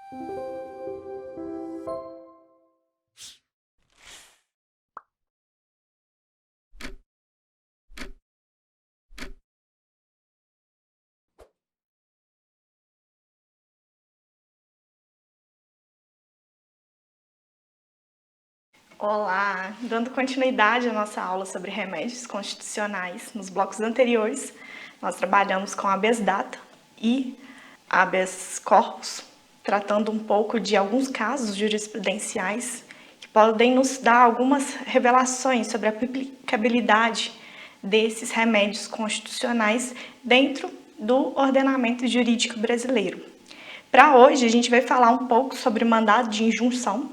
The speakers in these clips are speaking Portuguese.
Olá! Dando continuidade à nossa aula sobre remédios constitucionais, nos blocos anteriores, nós trabalhamos com habeas data e habeas corpus, tratando um pouco de alguns casos jurisprudenciais que podem nos dar algumas revelações sobre a aplicabilidade desses remédios constitucionais dentro do ordenamento jurídico brasileiro. Para hoje, a gente vai falar um pouco sobre o mandado de injunção.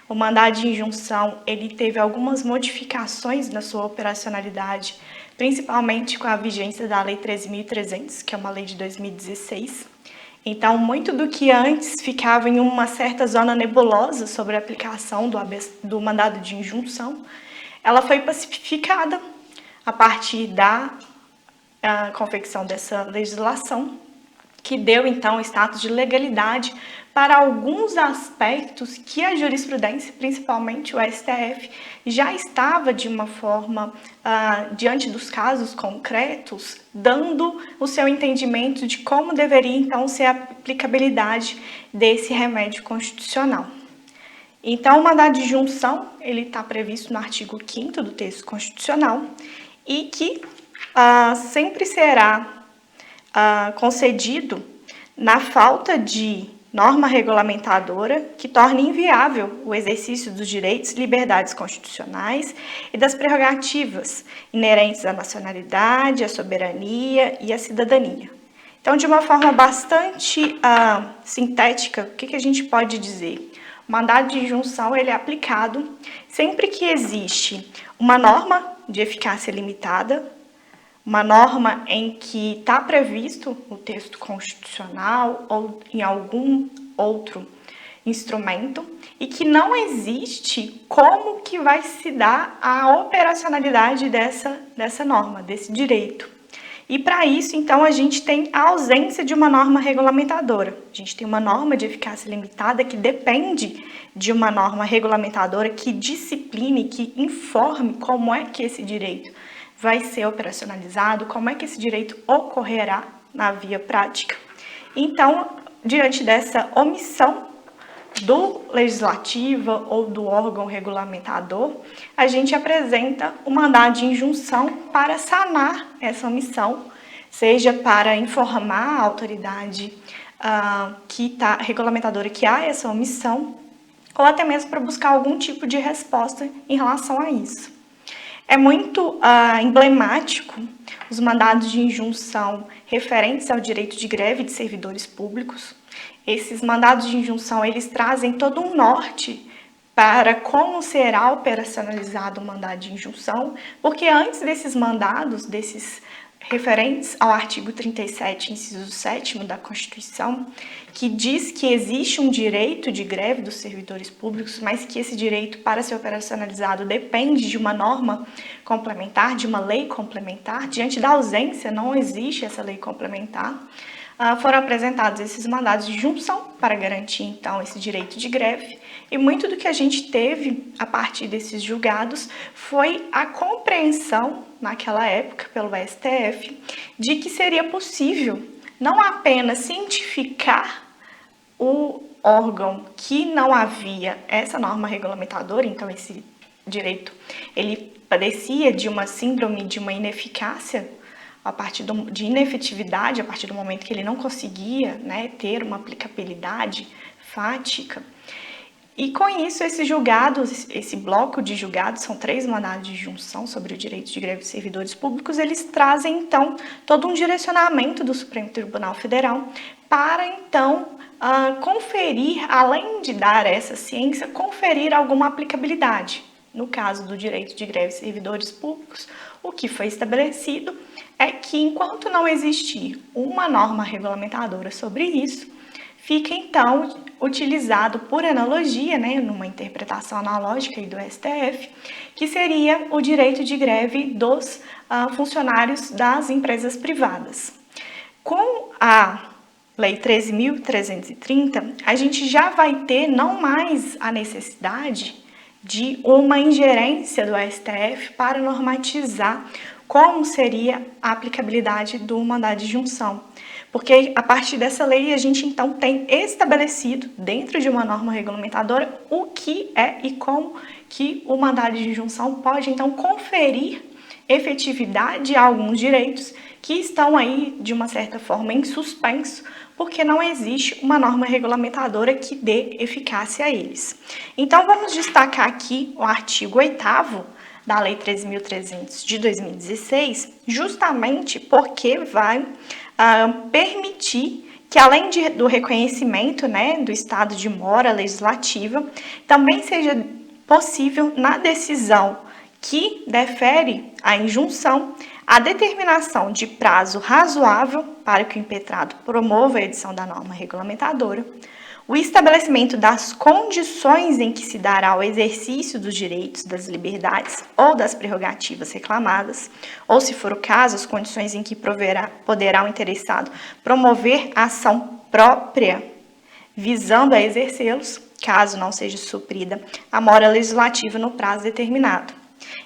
O mandado de injunção, ele teve algumas modificações na sua operacionalidade, principalmente com a vigência da Lei 13.300, que é uma lei de 2016. Então, muito do que antes ficava em uma certa zona nebulosa sobre a aplicação do mandado de injunção, ela foi pacificada a partir da confecção dessa legislação, que deu, então, status de legalidade para alguns aspectos que a jurisprudência, principalmente o STF, já estava de uma forma, diante dos casos concretos, dando o seu entendimento de como deveria, então, ser a aplicabilidade desse remédio constitucional. Então, o mandado de junção, ele está previsto no artigo 5º do texto constitucional e que sempre será concedido na falta de norma regulamentadora que torne inviável o exercício dos direitos e liberdades constitucionais e das prerrogativas inerentes à nacionalidade, à soberania e à cidadania. Então, de uma forma bastante sintética, o que a gente pode dizer? O mandado de injunção ele é aplicado sempre que existe uma norma de eficácia limitada, uma norma em que está previsto no texto constitucional ou em algum outro instrumento e que não existe como que vai se dar a operacionalidade dessa norma, desse direito. E para isso, então, a gente tem a ausência de uma norma regulamentadora. A gente tem uma norma de eficácia limitada que depende de uma norma regulamentadora que discipline, que informe como é que esse direito vai ser operacionalizado, como é que esse direito ocorrerá na via prática. Então, diante dessa omissão do legislativo ou do órgão regulamentador, a gente apresenta o mandado de injunção para sanar essa omissão, seja para informar a autoridade regulamentadora que há essa omissão, ou até mesmo para buscar algum tipo de resposta em relação a isso. É muito emblemático os mandados de injunção referentes ao direito de greve de servidores públicos. Esses mandados de injunção, eles trazem todo um norte para como será operacionalizado o mandado de injunção, porque antes desses mandados, desses referentes ao artigo 37, inciso 7º da Constituição, que diz que existe um direito de greve dos servidores públicos, mas que esse direito, para ser operacionalizado, depende de uma norma complementar, de uma lei complementar. Diante da ausência, não existe essa lei complementar. Foram apresentados esses mandados de junção para garantir, então, esse direito de greve. E muito do que a gente teve a partir desses julgados foi a compreensão, naquela época, pelo STF, de que seria possível não apenas cientificar o órgão que não havia essa norma regulamentadora, então esse direito ele padecia de uma síndrome de uma ineficácia, a partir de inefetividade, a partir do momento que ele não conseguia, ter uma aplicabilidade fática. E com isso, esses julgados, esse bloco de julgados, são 3 mandados de junção sobre o direito de greve de servidores públicos, eles trazem, então, todo um direcionamento do Supremo Tribunal Federal para, então, conferir, além de dar essa ciência, conferir alguma aplicabilidade. No caso do direito de greve de servidores públicos, o que foi estabelecido é que, enquanto não existir uma norma regulamentadora sobre isso, fica, então, utilizado por analogia, numa interpretação analógica do STF, que seria o direito de greve dos funcionários das empresas privadas. Com a Lei 13.330, a gente já vai ter não mais a necessidade de uma ingerência do STF para normatizar como seria a aplicabilidade do mandado de injunção. Porque a partir dessa lei a gente então tem estabelecido dentro de uma norma regulamentadora o que é e como que o mandado de injunção pode então conferir efetividade a alguns direitos que estão aí de uma certa forma em suspenso, porque não existe uma norma regulamentadora que dê eficácia a eles. Então vamos destacar aqui o artigo 8º da Lei 13.300 de 2016, justamente porque vai permitir que, além do reconhecimento, né, do estado de mora legislativa, também seja possível, na decisão que defere a injunção, a determinação de prazo razoável para que o impetrado promova a edição da norma regulamentadora, o estabelecimento das condições em que se dará o exercício dos direitos, das liberdades ou das prerrogativas reclamadas, ou, se for o caso, as condições em que poderá o interessado promover ação própria visando a exercê-los, caso não seja suprida a mora legislativa no prazo determinado.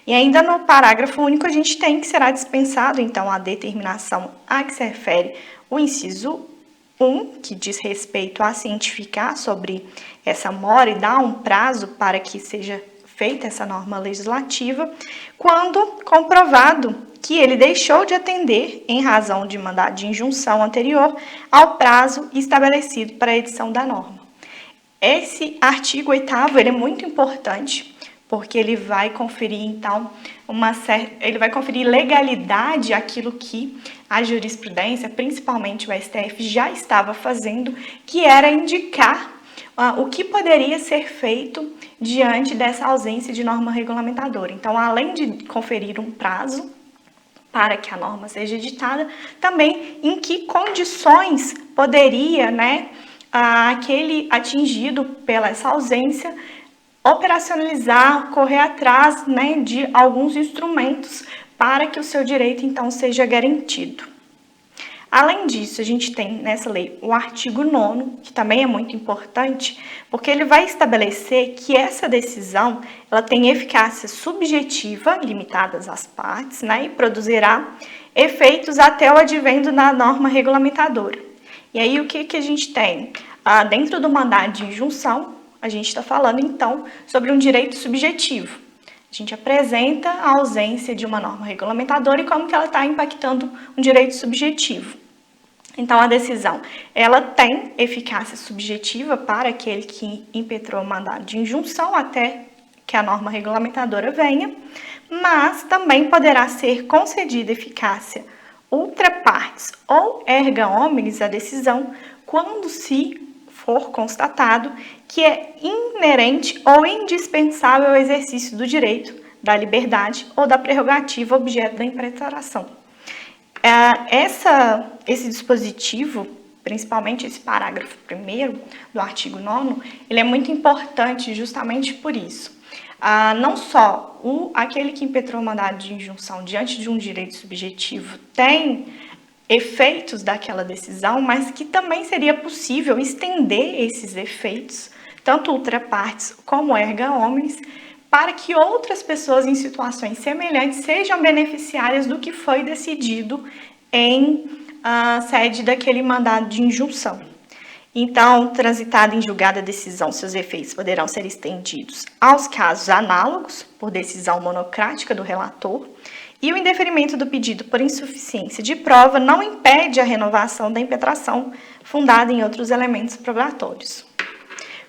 E ainda no parágrafo único a gente tem que será dispensado, então, a determinação a que se refere o inciso 1, que diz respeito a cientificar sobre essa mora e dar um prazo para que seja feita essa norma legislativa, quando comprovado que ele deixou de atender, em razão de mandado de injunção anterior, ao prazo estabelecido para a edição da norma. Esse artigo 8º ele é muito importante, porque ele vai conferir, então, ele vai conferir legalidade àquilo que a jurisprudência, principalmente o STF, já estava fazendo, que era indicar o que poderia ser feito diante dessa ausência de norma regulamentadora. Então, além de conferir um prazo para que a norma seja editada, também em que condições poderia, né, aquele atingido pela essa ausência operacionalizar, correr atrás, né, de alguns instrumentos para que o seu direito, então, seja garantido. Além disso, a gente tem nessa lei o artigo 9º, que também é muito importante, porque ele vai estabelecer que essa decisão ela tem eficácia subjetiva, limitadas às partes, né, e produzirá efeitos até o advento da norma regulamentadora. E aí, o que a gente tem? Dentro do mandado de injunção, a gente está falando, então, sobre um direito subjetivo. A gente apresenta a ausência de uma norma regulamentadora e como que ela está impactando um direito subjetivo. Então, a decisão, ela tem eficácia subjetiva para aquele que impetrou o mandado de injunção até que a norma regulamentadora venha, mas também poderá ser concedida eficácia ultra partes ou erga omnes à decisão quando se for constatado que é inerente ou indispensável ao exercício do direito, da liberdade ou da prerrogativa objeto da impetração. Esse dispositivo, principalmente esse parágrafo 1º do artigo 9º, ele é muito importante justamente por isso. Não só aquele que impetrou o mandado de injunção diante de um direito subjetivo tem efeitos daquela decisão, mas que também seria possível estender esses efeitos, tanto ultra partes como erga omnes, para que outras pessoas em situações semelhantes sejam beneficiárias do que foi decidido em sede daquele mandado de injunção. Então, transitada em julgada a decisão, seus efeitos poderão ser estendidos aos casos análogos, por decisão monocrática do relator, e o indeferimento do pedido por insuficiência de prova não impede a renovação da impetração fundada em outros elementos probatórios.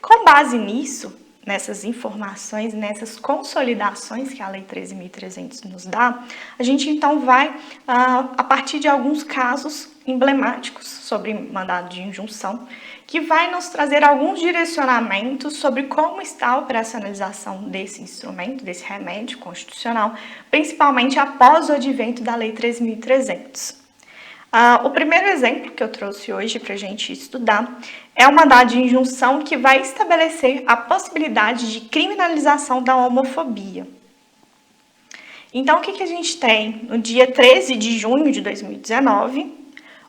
Com base nisso, nessas informações, nessas consolidações que a Lei 13.300 nos dá, a gente então vai, a partir de alguns casos emblemáticos sobre mandado de injunção, que vai nos trazer alguns direcionamentos sobre como está a operacionalização desse instrumento, desse remédio constitucional, principalmente após o advento da Lei 13.300. O primeiro exemplo que eu trouxe hoje para a gente estudar é o mandado de injunção que vai estabelecer a possibilidade de criminalização da homofobia. Então, o que a gente tem? No dia 13 de junho de 2019,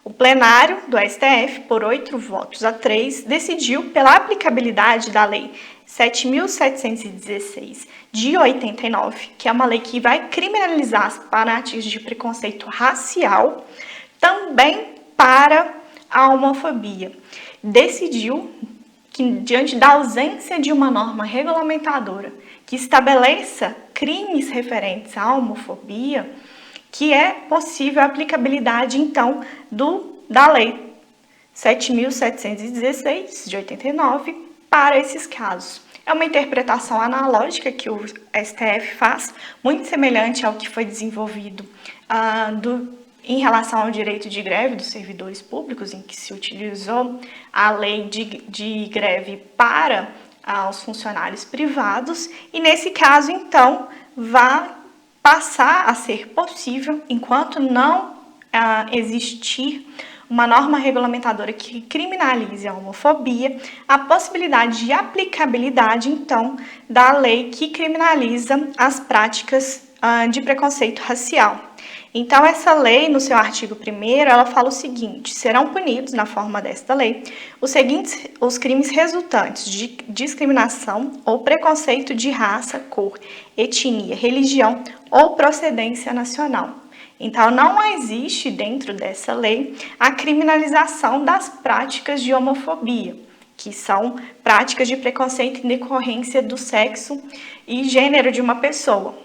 O plenário do STF, por 8 votos a 3, decidiu pela aplicabilidade da Lei 7.716 de 89, que é uma lei que vai criminalizar as práticas de preconceito racial, também para a homofobia. Decidiu que, diante da ausência de uma norma regulamentadora que estabeleça crimes referentes à homofobia, que é possível a aplicabilidade, então, da Lei 7.716 de 89 para esses casos. É uma interpretação analógica que o STF faz, muito semelhante ao que foi desenvolvido em relação ao direito de greve dos servidores públicos, em que se utilizou a lei de greve para os funcionários privados, e nesse caso, então, vai passar a ser possível, enquanto não existir uma norma regulamentadora que criminalize a homofobia, a possibilidade de aplicabilidade, então, da lei que criminaliza as práticas de preconceito racial. Então, essa lei, no seu artigo 1º, ela fala o seguinte: serão punidos, na forma desta lei, os crimes resultantes de discriminação ou preconceito de raça, cor, etnia, religião ou procedência nacional. Então, não existe dentro dessa lei a criminalização das práticas de homofobia, que são práticas de preconceito em decorrência do sexo e gênero de uma pessoa.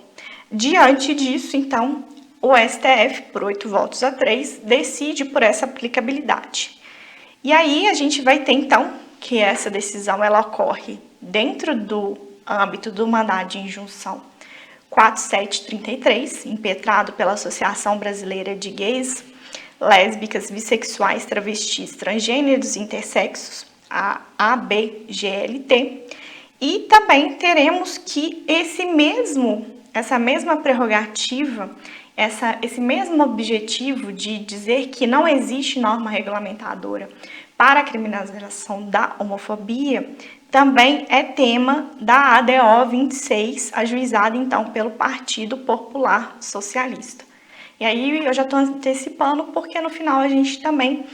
Diante disso, então, o STF, por 8 votos a 3, decide por essa aplicabilidade. E aí a gente vai ter, então, que essa decisão ela ocorre dentro do âmbito do mandado de injunção 4733, impetrado pela Associação Brasileira de Gays, Lésbicas, Bissexuais, Travestis, Transgêneros e Intersexos, a ABGLT, e também teremos que essa mesma prerrogativa, esse mesmo objetivo de dizer que não existe norma regulamentadora para a criminalização da homofobia, também é tema da ADO 26, ajuizada então pelo Partido Popular Socialista. E aí eu já estou antecipando, porque no final a gente também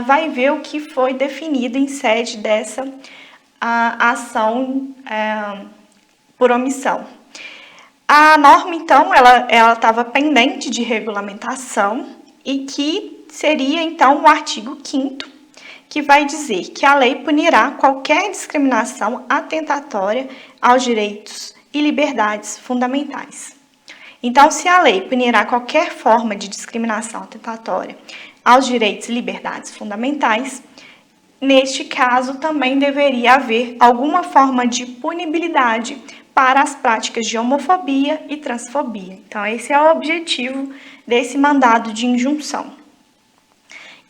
vai ver o que foi definido em sede dessa ação por omissão. A norma, então, ela estava pendente de regulamentação e que seria, então, o artigo 5º, que vai dizer que a lei punirá qualquer discriminação atentatória aos direitos e liberdades fundamentais. Então, se a lei punirá qualquer forma de discriminação atentatória aos direitos e liberdades fundamentais, neste caso também deveria haver alguma forma de punibilidade para as práticas de homofobia e transfobia. Então, esse é o objetivo desse mandado de injunção.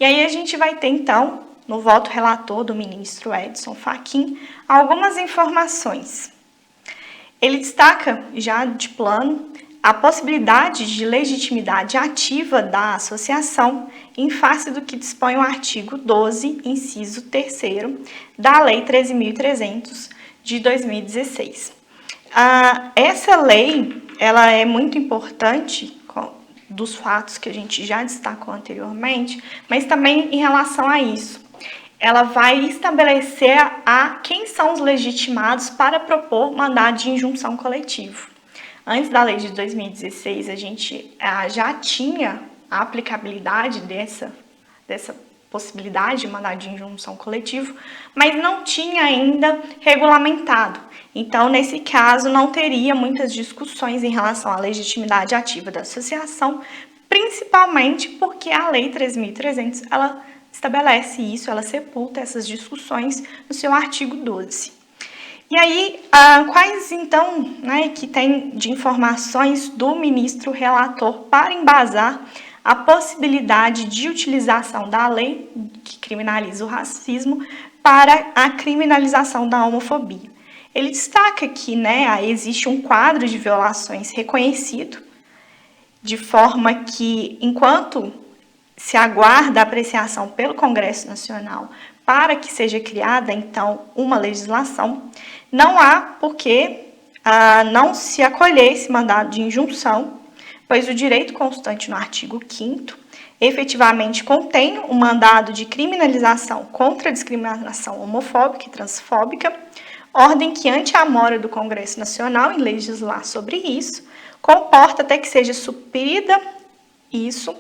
E aí a gente vai ter, então, no voto relator do ministro Edson Fachin, algumas informações. Ele destaca, já de plano, a possibilidade de legitimidade ativa da associação em face do que dispõe o artigo 12, inciso 3º, da Lei 13.300, de 2016. Essa lei, ela é muito importante dos fatos que a gente já destacou anteriormente, mas também em relação a isso. Ela vai estabelecer quem são os legitimados para propor mandado de injunção coletivo. Antes da lei de 2016, a gente já tinha a aplicabilidade dessa possibilidade de mandado de injunção coletivo, mas não tinha ainda regulamentado. Então, nesse caso, não teria muitas discussões em relação à legitimidade ativa da associação, principalmente porque a Lei 13.300, ela estabelece isso, ela sepulta essas discussões no seu artigo 12. E aí, quais então, que tem de informações do ministro relator para embasar a possibilidade de utilização da lei que criminaliza o racismo para a criminalização da homofobia? Ele destaca que existe um quadro de violações reconhecido, de forma que, enquanto se aguarda a apreciação pelo Congresso Nacional para que seja criada, então, uma legislação, não há por que não se acolher esse mandado de injunção, pois o direito constante no artigo 5º efetivamente contém um mandado de criminalização contra a discriminação homofóbica e transfóbica, ordem que, ante a mora do Congresso Nacional em legislar sobre isso, comporta até que seja suprida isso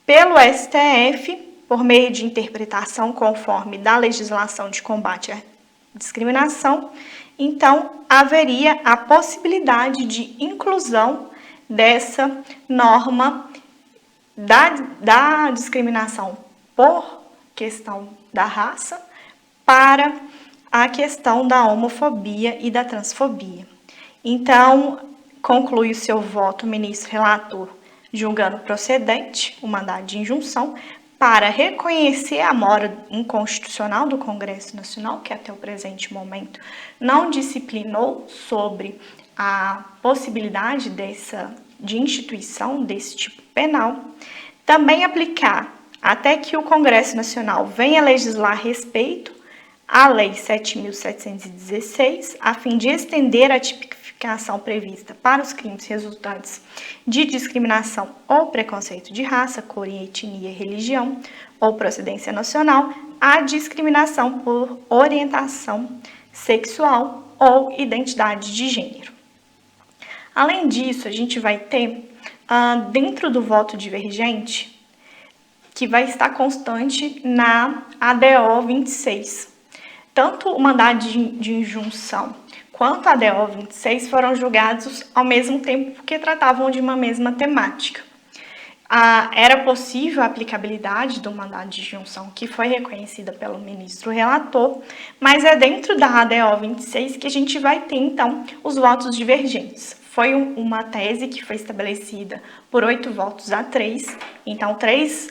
pelo STF, por meio de interpretação conforme da legislação de combate à discriminação. Então, haveria a possibilidade de inclusão dessa norma da discriminação por questão da raça para a questão da homofobia e da transfobia. Então, conclui o seu voto o ministro relator, julgando procedente o mandado de injunção para reconhecer a mora inconstitucional do Congresso Nacional, que até o presente momento não disciplinou sobre a possibilidade de instituição desse tipo penal. Também aplicar, até que o Congresso Nacional venha legislar a respeito à Lei 7.716, a fim de estender a tipificação prevista para os crimes resultantes de discriminação ou preconceito de raça, cor, etnia, religião ou procedência nacional, à discriminação por orientação sexual ou identidade de gênero. Além disso, a gente vai ter, dentro do voto divergente, que vai estar constante na ADO 26. Tanto o mandado de injunção quanto a ADO 26 foram julgados ao mesmo tempo porque tratavam de uma mesma temática. Era possível a aplicabilidade do mandado de injunção, que foi reconhecida pelo ministro relator, mas é dentro da ADO 26 que a gente vai ter, então, os votos divergentes. Foi uma tese que foi estabelecida por 8 votos a 3, então 3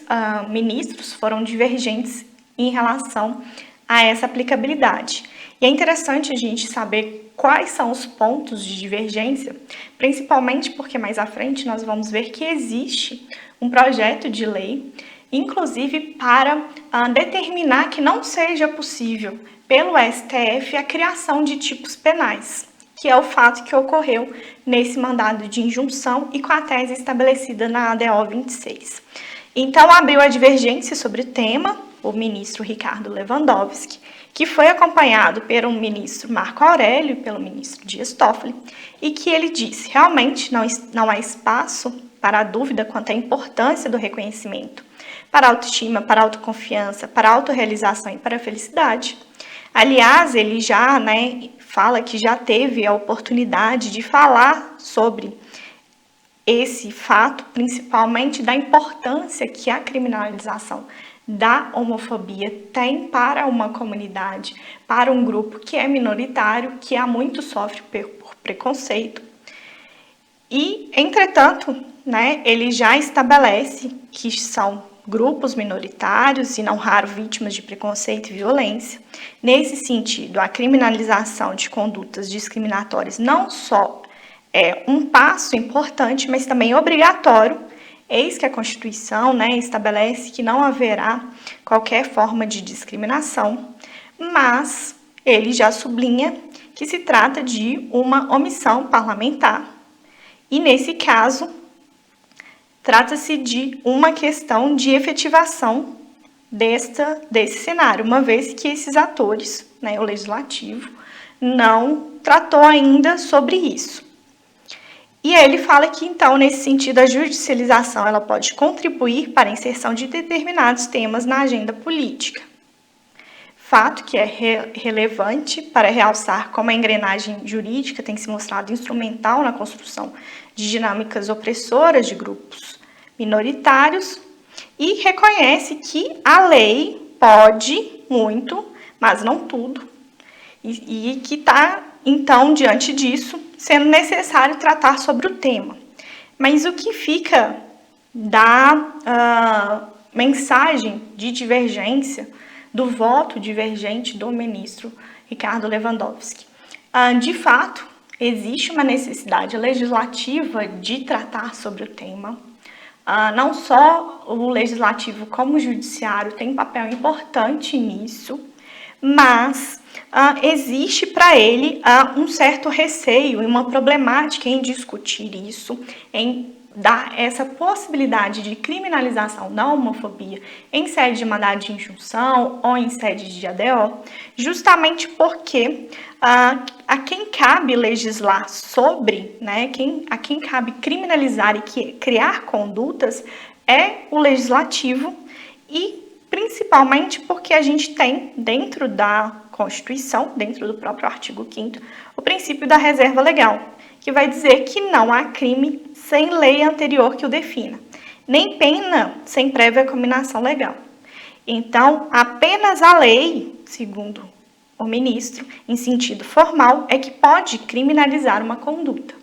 ministros foram divergentes em relação a essa aplicabilidade. E é interessante a gente saber quais são os pontos de divergência, principalmente porque mais à frente nós vamos ver que existe um projeto de lei, inclusive para determinar que não seja possível pelo STF a criação de tipos penais, que é o fato que ocorreu nesse mandado de injunção e com a tese estabelecida na ADO 26. Então, abriu a divergência sobre o tema o ministro Ricardo Lewandowski, que foi acompanhado pelo ministro Marco Aurélio e pelo ministro Dias Toffoli, e que ele disse: realmente não há espaço para a dúvida quanto à importância do reconhecimento para a autoestima, para a autoconfiança, para a autorrealização e para a felicidade. Aliás, ele já fala que já teve a oportunidade de falar sobre esse fato, principalmente da importância que a criminalização da homofobia tem para uma comunidade, para um grupo que é minoritário, que há muito sofre por preconceito. E, entretanto, ele já estabelece que são grupos minoritários e não raro vítimas de preconceito e violência. Nesse sentido, a criminalização de condutas discriminatórias não só é um passo importante, mas também obrigatório. Eis que a Constituição estabelece que não haverá qualquer forma de discriminação, mas ele já sublinha que se trata de uma omissão parlamentar. E, nesse caso, trata-se de uma questão de efetivação desse cenário, uma vez que esses atores, o Legislativo, não tratou ainda sobre isso. E ele fala que, então, nesse sentido, a judicialização ela pode contribuir para a inserção de determinados temas na agenda política. Fato que é relevante para realçar como a engrenagem jurídica tem se mostrado instrumental na construção de dinâmicas opressoras de grupos minoritários e reconhece que a lei pode muito, mas não tudo, e que está, então, diante disso, sendo necessário tratar sobre o tema. Mas o que fica da mensagem de divergência, do voto divergente do ministro Ricardo Lewandowski? De fato, existe uma necessidade legislativa de tratar sobre o tema. Não só o legislativo como o judiciário tem papel importante nisso, mas existe para ele um certo receio e uma problemática em discutir isso, em dar essa possibilidade de criminalização da homofobia em sede de mandado de injunção ou em sede de ADO, justamente porque a quem cabe legislar sobre, né, a quem cabe criminalizar e criar condutas é o legislativo, e principalmente porque a gente tem dentro da Constituição, dentro do próprio artigo 5º, o princípio da reserva legal, que vai dizer que não há crime sem lei anterior que o defina, nem pena sem prévia cominação legal. Então, apenas a lei, segundo o ministro, em sentido formal, é que pode criminalizar uma conduta.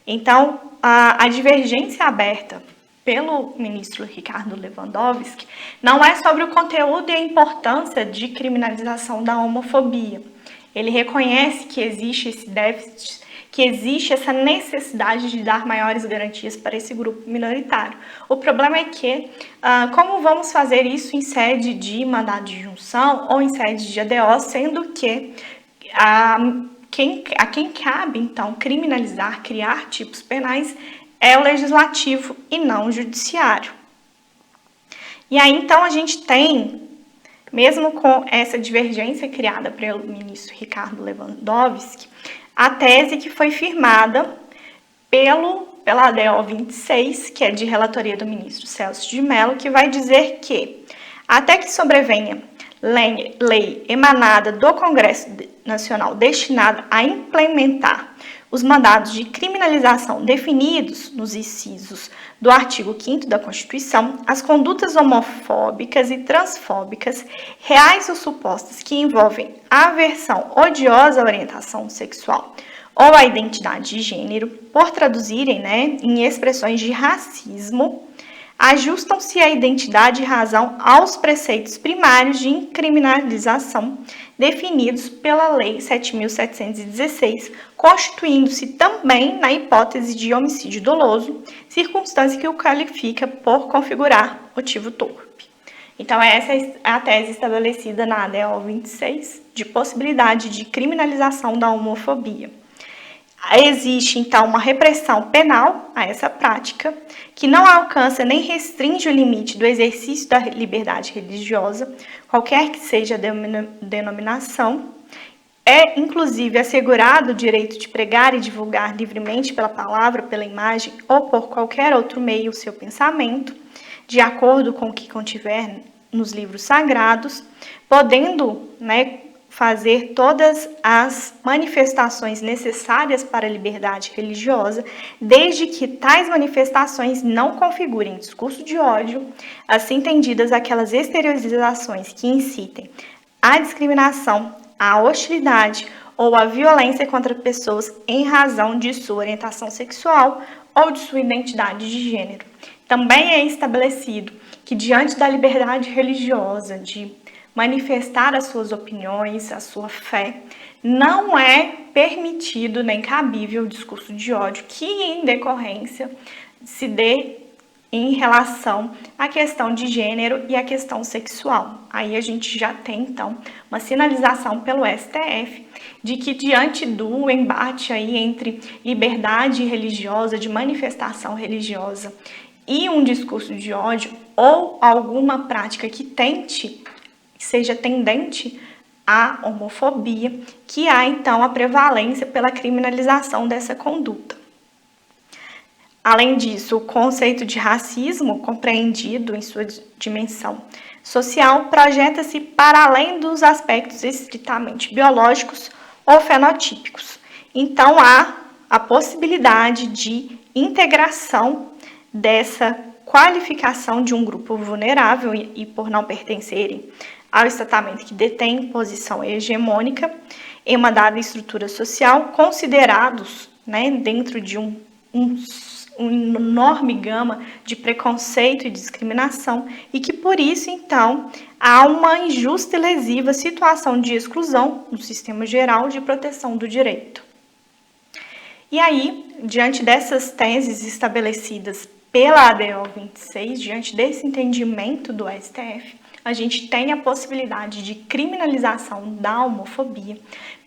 Então, a divergência aberta pelo ministro Ricardo Lewandowski não é sobre o conteúdo e a importância de criminalização da homofobia. Ele reconhece que existe esse déficit, que existe essa necessidade de dar maiores garantias para esse grupo minoritário. O problema é que, como vamos fazer isso em sede de mandado de injunção ou em sede de ADO, sendo que a quem cabe, então, criminalizar, criar tipos penais, é o legislativo e não o judiciário. E aí, então, a gente tem, mesmo com essa divergência criada pelo ministro Ricardo Lewandowski, a tese que foi firmada pela ADO 26, que é de relatoria do ministro Celso de Mello, que vai dizer que, até que sobrevenha lei emanada do Congresso Nacional destinada a implementar os mandados de criminalização definidos nos incisos do artigo 5º da Constituição, as condutas homofóbicas e transfóbicas, reais ou supostas, que envolvem aversão odiosa à orientação sexual ou à identidade de gênero, por traduzirem, em expressões de racismo, ajustam-se à identidade e razão aos preceitos primários de incriminalização definidos pela Lei 7.716, constituindo-se também na hipótese de homicídio doloso, circunstância que o qualifica por configurar motivo torpe. Então, essa é a tese estabelecida na ADO 26, de possibilidade de criminalização da homofobia. Existe, então, uma repressão penal a essa prática, que não alcança nem restringe o limite do exercício da liberdade religiosa, qualquer que seja a denominação. É, inclusive, assegurado o direito de pregar e divulgar livremente pela palavra, pela imagem ou por qualquer outro meio o seu pensamento, de acordo com o que contiver nos livros sagrados, podendo, fazer todas as manifestações necessárias para a liberdade religiosa, desde que tais manifestações não configurem discurso de ódio, assim entendidas aquelas exteriorizações que incitem à discriminação, à hostilidade ou à violência contra pessoas em razão de sua orientação sexual ou de sua identidade de gênero. Também é estabelecido que, diante da liberdade religiosa de manifestar as suas opiniões, a sua fé, não é permitido nem cabível o discurso de ódio que, em decorrência, se dê em relação à questão de gênero e à questão sexual. Aí a gente já tem, então, uma sinalização pelo STF de que, diante do embate aí entre liberdade religiosa, de manifestação religiosa, e um discurso de ódio ou alguma prática que seja tendente à homofobia, que há, então, a prevalência pela criminalização dessa conduta. Além disso, o conceito de racismo, compreendido em sua dimensão social, projeta-se para além dos aspectos estritamente biológicos ou fenotípicos. Então, há a possibilidade de integração dessa qualificação de um grupo vulnerável e por não pertencerem ao estatamento que detém posição hegemônica em uma dada estrutura social, considerados, dentro de uma enorme gama de preconceito e discriminação, e que por isso, então, há uma injusta e lesiva situação de exclusão no sistema geral de proteção do direito. E aí, diante dessas teses estabelecidas pela ADO 26, diante desse entendimento do STF, a gente tem a possibilidade de criminalização da homofobia,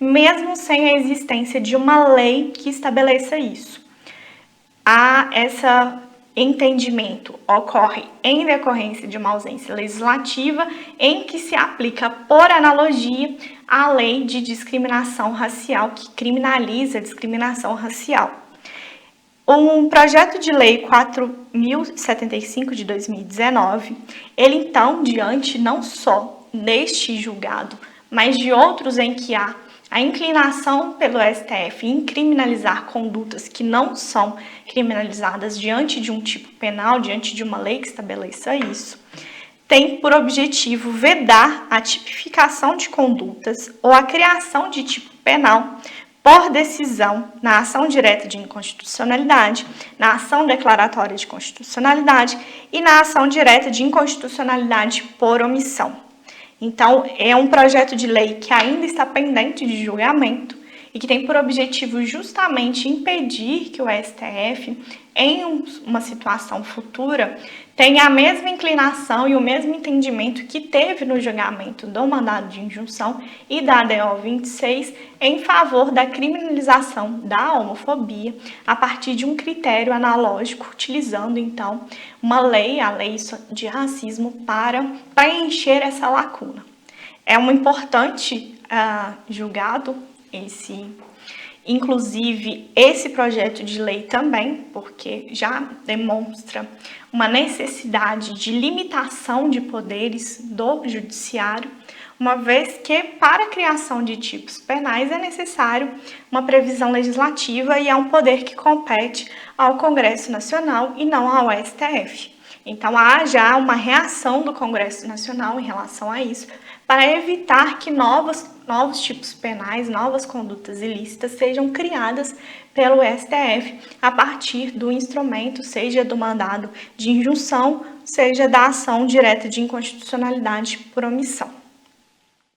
mesmo sem a existência de uma lei que estabeleça isso. Há essa entendimento ocorre em decorrência de uma ausência legislativa em que se aplica, por analogia, a lei de discriminação racial, que criminaliza a discriminação racial. Um projeto de lei 4.075 de 2019, ele então, diante não só deste julgado, mas de outros em que há a inclinação pelo STF em criminalizar condutas que não são criminalizadas diante de um tipo penal, diante de uma lei que estabeleça isso, tem por objetivo vedar a tipificação de condutas ou a criação de tipo penal por decisão na ação direta de inconstitucionalidade, na ação declaratória de constitucionalidade e na ação direta de inconstitucionalidade por omissão. Então, é um projeto de lei que ainda está pendente de julgamento e que tem por objetivo justamente impedir que o STF, em uma situação futura, tenha a mesma inclinação e o mesmo entendimento que teve no julgamento do mandado de injunção e da ADO 26 em favor da criminalização da homofobia a partir de um critério analógico, utilizando então uma lei, a lei de racismo, para preencher essa lacuna. É um importante julgado inclusive esse projeto de lei também, porque já demonstra uma necessidade de limitação de poderes do judiciário, uma vez que para a criação de tipos penais é necessário uma previsão legislativa e é um poder que compete ao Congresso Nacional e não ao STF. Então há já uma reação do Congresso Nacional em relação a isso, para evitar que novos tipos penais, novas condutas ilícitas sejam criadas pelo STF a partir do instrumento, seja do mandado de injunção, seja da ação direta de inconstitucionalidade por omissão.